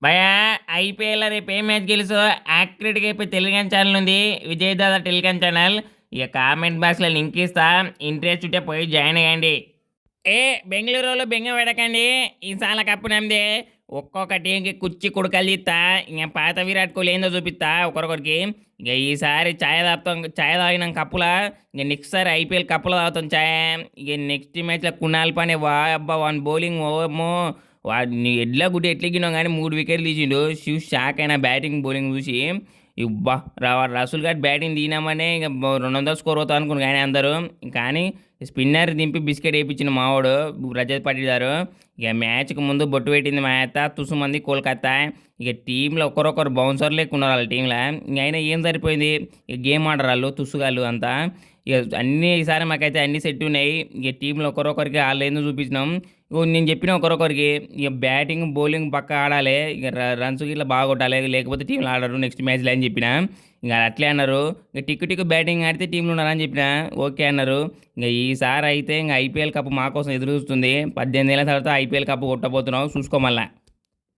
భయ్యా ఐపీఎల్ రేపు ఏ మ్యాచ్ గెలుసు యాక్యురేట్గా అయిపోయి టెలిగ్రామ్ ఛానల్ ఉంది. విజయ్ దాదా టెలిగ్రామ్ ఛానల్. ఇక కామెంట్ బాక్స్లో లింక్ ఇస్తా. ఇంట్రెస్ట్ ఉంటే పోయి జాయిన్ అయ్యండి. ఏ బెంగళూరులో బెంగ పెడకండి. ఈసారి కప్పు నమ్మదే. ఒక్కొక్క టీంకి కుర్చీ కుడకలు తీస్తా. ఇక పాత విరాట్ కోహ్లీ ఏందో చూపిస్తా ఒకరికొకరికి. ఇక ఈసారి ఛాయ్ తాగుతాం. ఛాయ్ తాగినాం కప్పులా. ఇక నెక్స్ట్ సారి ఐపీఎల్ కప్పులో తాగుతాం ఛాయ్. ఇక నెక్స్ట్ మ్యాచ్లో కునాల్ పాండే వా అబ్బా వన్ బౌలింగ్ ఓమో. వాడిని ఎడ్ల గుడ్డి ఎట్లెక్కినాం కానీ 3 వికెట్లు తీసిండు. శివ్ షాక్ అయినా బ్యాటింగ్ బౌలింగ్ చూసి. ఇబ్బా రసూల్ గారు బ్యాటింగ్ తీనామనే ఇక 200 స్కోర్ అవుతా అనుకున్నాను కానీ అందరూ. కానీ స్పిన్నర్ దింపి బిస్కెట్ వేయించిన మావాడు రజత్ పాటిదారు. ఇక మ్యాచ్కి ముందు బొట్టు పెట్టింది మా అత్త తుసుమంది కోల్కత్తా. ఇక టీంలో ఒకరొకరు బౌన్సర్లు ఎక్కున్నారు వాళ్ళ టీంలో. ఇంక అయినా ఏం సరిపోయింది. ఇక గేమ్ ఆడరు వాళ్ళు తుసుగాళ్ళు అంతా. ఇక అన్నీ ఈసారి మాకైతే అన్నీ సెట్ ఉన్నాయి. ఇక టీంలో ఒకరొకరికి వాళ్ళు ఏందో చూపించినాం. ఇగో నేను చెప్పిన ఒకరొకరికి ఇక బ్యాటింగ్ బౌలింగ్ పక్క ఆడాలి. ఇక రన్స్ ఇట్లా బాగా కొట్టాలి. లేకపోతే టీంలో ఆడరు నెక్స్ట్ మ్యాచ్లో అని చెప్పిన. ఇక అట్లే అన్నారు. ఇక టిక్కు బ్యాటింగ్ ఆడితే టీంలో ఉన్నారని చెప్పిన. ఓకే అన్నారు. ఇంకా ఈసారి అయితే ఇంకా ఐపీఎల్ కప్ మా కోసం ఎదురు చూస్తుంది. 18 ఏళ్ళ తర్వాత ఐపీఎల్ కప్ కొట్టబోతున్నాం చూసుకోమల్లా.